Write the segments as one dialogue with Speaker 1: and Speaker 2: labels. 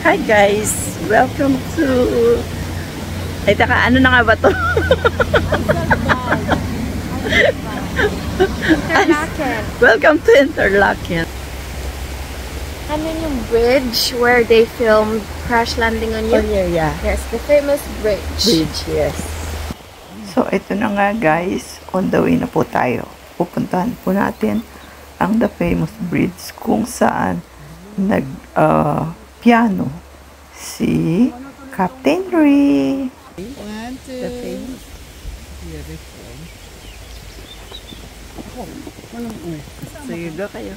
Speaker 1: Hi guys! Welcome to... Ay, taka, ano na nga ba to?
Speaker 2: Interlaken.
Speaker 1: Welcome to Interlaken.
Speaker 2: Ano yung bridge where they filmed Crash Landing on You?
Speaker 1: Oh, yeah.
Speaker 2: Yes, the famous bridge.
Speaker 1: Bridge, yes. So, ito na nga guys. On the way na po tayo. Pupuntahan po natin ang the famous bridge kung saan piano si Captain Ray.
Speaker 3: One, two.
Speaker 1: The famous.
Speaker 3: Beautiful.
Speaker 1: So, you go kayo.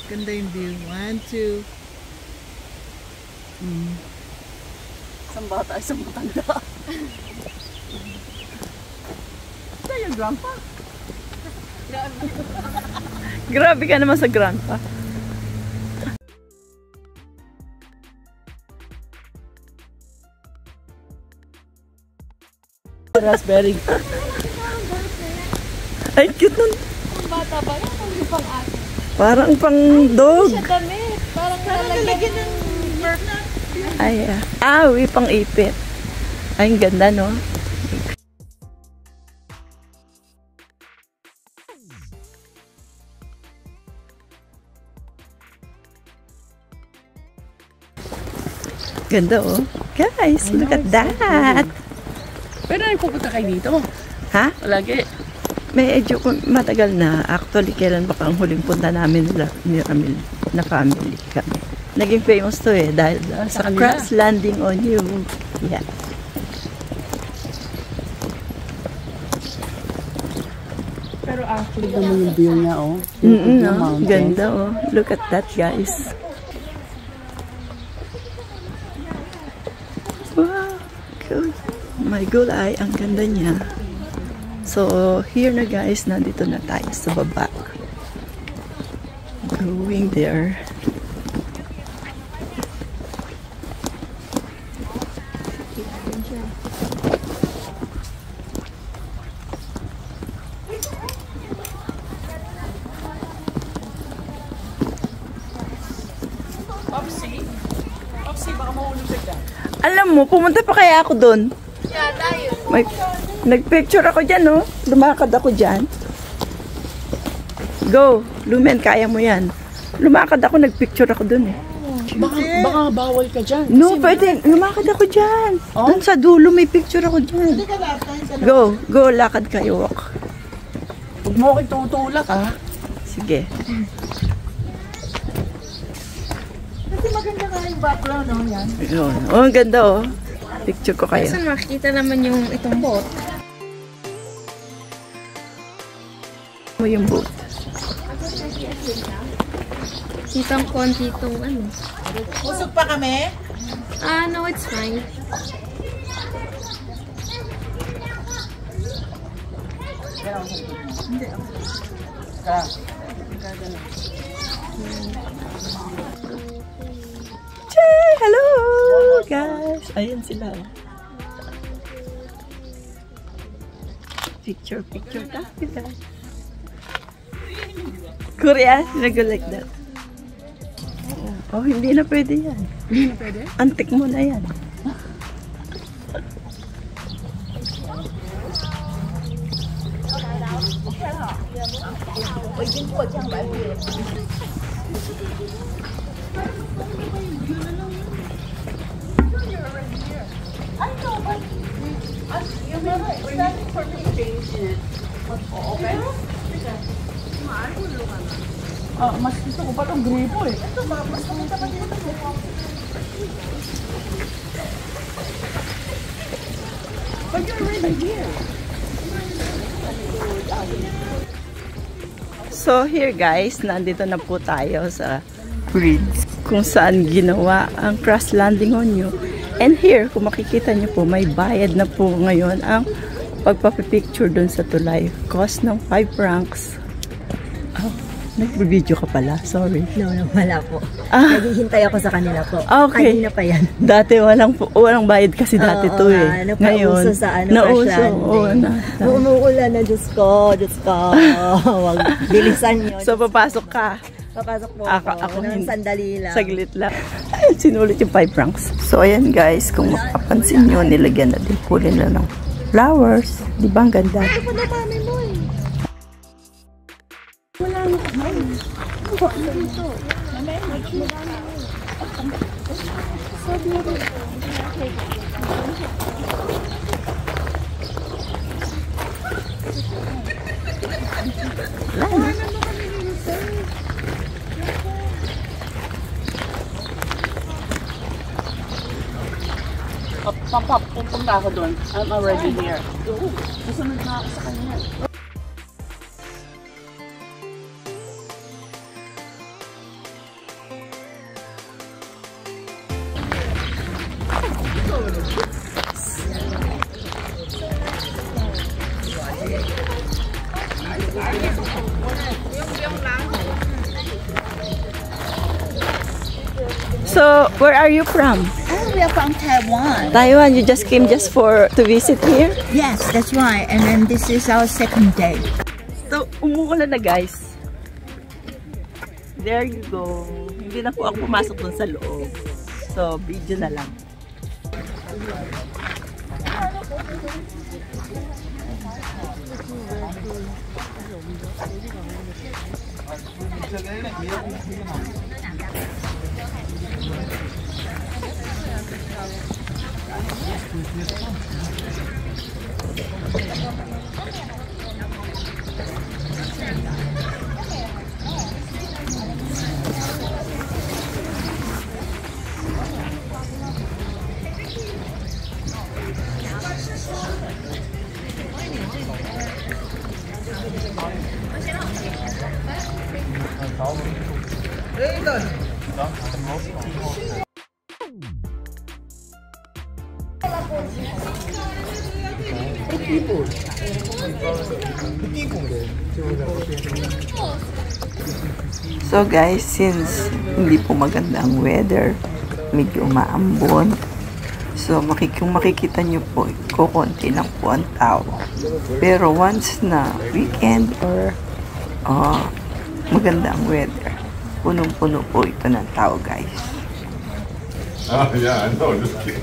Speaker 3: Ganda yung view. One, two.
Speaker 1: Isang bata, isang matanda. Ito yung grandpa. Grabe ka naman sa grandpa. Raspberry. Ay, cute nun.
Speaker 2: Ang bata ba? Yung pang ate.
Speaker 1: Parang pang dog.
Speaker 2: Siya damit. Parang nalagyan ng burp na.
Speaker 1: Ay, uwi pang ipit. Ay, ang ganda, no? Ganda, oh. Guys, look at that.
Speaker 3: Pero nagpupunta kayo dito?
Speaker 1: Ha?
Speaker 3: Lagi.
Speaker 1: Medyo matagal na. Actually, kailan baka ang huling punta namin ni Ramil na family kami. Naging famous to eh dahil sa Crash Landing on You. Yeah.
Speaker 3: Pero actually naman yung view niya, oh.
Speaker 1: No? Ganda, oh. Look at that, guys. Wow. Good. My gulay, ang ganda niya. So, here na guys, nandito na tayo sa baba. Going there.
Speaker 3: Popsi, baka mahulog ka dyan.
Speaker 1: Alam mo, pumunta pa kaya ako doon.
Speaker 2: Yeah, tayo.
Speaker 1: Nagpicture ako dyan, no? Lumakad ako dyan. Go! Lumen, kaya mo yan. Lumakad ako, nagpicture ako dun eh.
Speaker 3: Baka bawal ka dyan.
Speaker 1: No, pwede. Lumakad ako dyan. Oh? Dun sa dulo, may picture ako dyan. Go! Go, lakad kayo. Walk.
Speaker 3: Huwag mo aking tutulak, ha?
Speaker 1: Sige.
Speaker 3: Kasi maganda nga yung background, no? Yan.
Speaker 1: Yun. Oh, ang ganda, oh. Picture ko kayo.
Speaker 2: Saan makikita naman yung itong boat?
Speaker 1: Mo yung boat.
Speaker 2: Kitang konti itong ano.
Speaker 3: Usog pa kami?
Speaker 2: No, it's fine.
Speaker 1: Hello, guys. Ayun sila. Picture tayo, guys. Korea, go like that. Oh, hindi na pwede yan.
Speaker 3: Hindi na pwede?
Speaker 1: Antik mo na yan.
Speaker 3: Mas gusto ko pa itong gripo eh. Ito ba? Mas pumunta pa dito. But you're already here.
Speaker 1: So here guys, nandito na po tayo sa bridge kung saan ginawa ang Crash Landing on You. And here, kung makikita nyo po, may bayad na po ngayon ang pagpapipicture dun sa tulay. Cost ng 5 francs. Oh, nag-video ka pala. Sorry.
Speaker 4: No, wala po. Naghihintay ako sa kanila po.
Speaker 1: Okay.
Speaker 4: Kanina pa yan.
Speaker 1: Dati walang bayad kasi dati to eh.
Speaker 4: Ngayon, sa
Speaker 1: nauso.
Speaker 4: Umuulan na, Diyos ko. Wag bilisan nyo.
Speaker 1: So, papasok ka.
Speaker 4: Papasok po
Speaker 1: Ako
Speaker 4: ng
Speaker 1: hindi.
Speaker 4: sandali lang.
Speaker 1: Saglit lang. Ay, sinulit yung 5 francs. So, ayan guys, kung makapansin nyo, nilagyan na din po nila ng flowers. Di ba ang ganda?
Speaker 2: Ito pa na mami mo eh. Wala na mami. Dito. So beautiful.
Speaker 3: Pupunta ako doon. I'm already here. Susunod na ako sa kanya.
Speaker 1: So, where are you from?
Speaker 4: Oh, we are from Taiwan.
Speaker 1: Taiwan, you just came just to visit here?
Speaker 4: Yes, that's right. And then this is our second day.
Speaker 1: So, umuulan na guys. There you go. Hindi na po ako pumasok dun sa loob. So, video na lang. So guys, since hindi po maganda ang weather, medyo maambon. So kung makikita nyo po, kukunti lang po ang tao. Pero once na weekend or maganda ang weather, punong-puno po ito ng tao guys.
Speaker 5: Oh yeah, I know. Just kidding.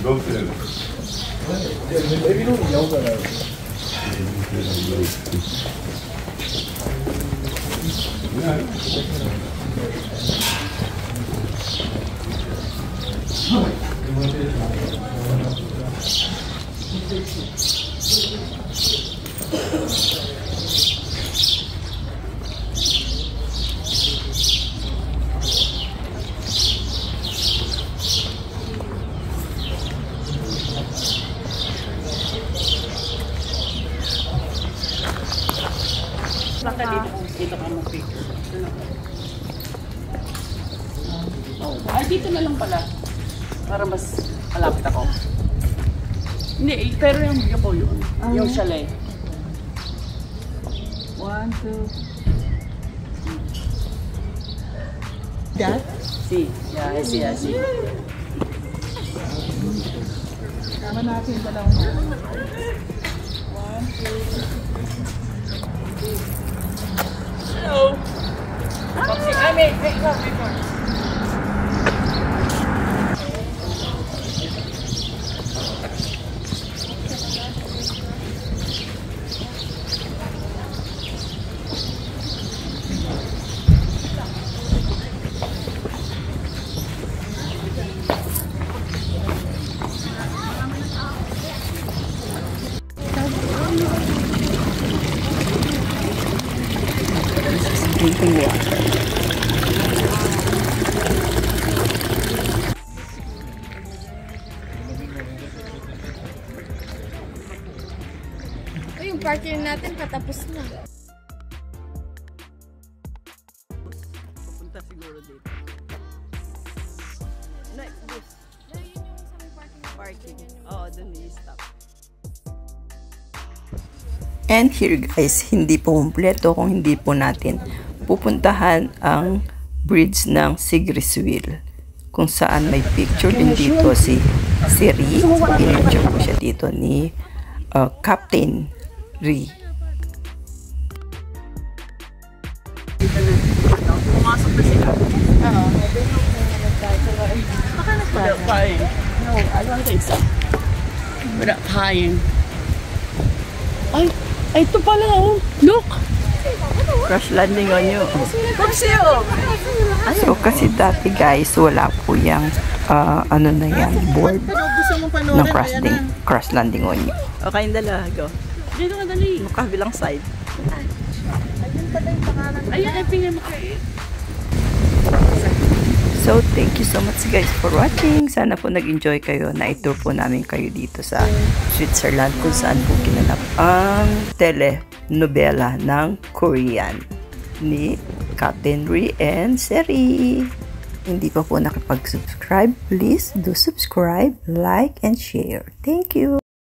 Speaker 5: Don't say that.
Speaker 3: Baka dito ka mag-picture. Ay, dito na lang pala. Para mas malapit ako. Hindi, pero yung view ko yun. Yung chalet. 1, 2.
Speaker 1: That?
Speaker 3: See. Yeah, I see, I see. Tama natin yung dalawang mo. 1, 2. Hello. Foxy, hey, come.
Speaker 1: Drinking water.
Speaker 2: Yung party natin patapos na.
Speaker 1: Pupunta siguro dito. Next bus. Parking. Oo, dun i-stop. And here guys, hindi po kumpleto kung hindi po natin pupuntahan ang bridge ng Sigriswil, kung saan may picture din dito si Ri. Pinicture po siya dito ni Captain Ri.
Speaker 3: na sila.
Speaker 2: Oo. Baka
Speaker 3: Without
Speaker 2: nagtara.
Speaker 3: paying. No, I don't think so. Without paying. Ay, ito pala oh. Look!
Speaker 1: Crash landing on you.
Speaker 3: Kapsiyo!
Speaker 1: So, kasi dati guys, wala po yung, ano na yan, board ng crash landing on you. Okay, yung dala, go.
Speaker 3: Dito ka dali.
Speaker 1: Kabilang side.
Speaker 3: Ayan, ay pingin mo kayo.
Speaker 1: So, thank you so much guys for watching. Sana po nag-enjoy kayo. Na-tour po namin kayo dito sa Switzerland kung saan po ginanap ang telenovela ng Korean ni Captain Ri and Seri. Hindi pa po nakipag-subscribe, please do subscribe, like, and share. Thank you!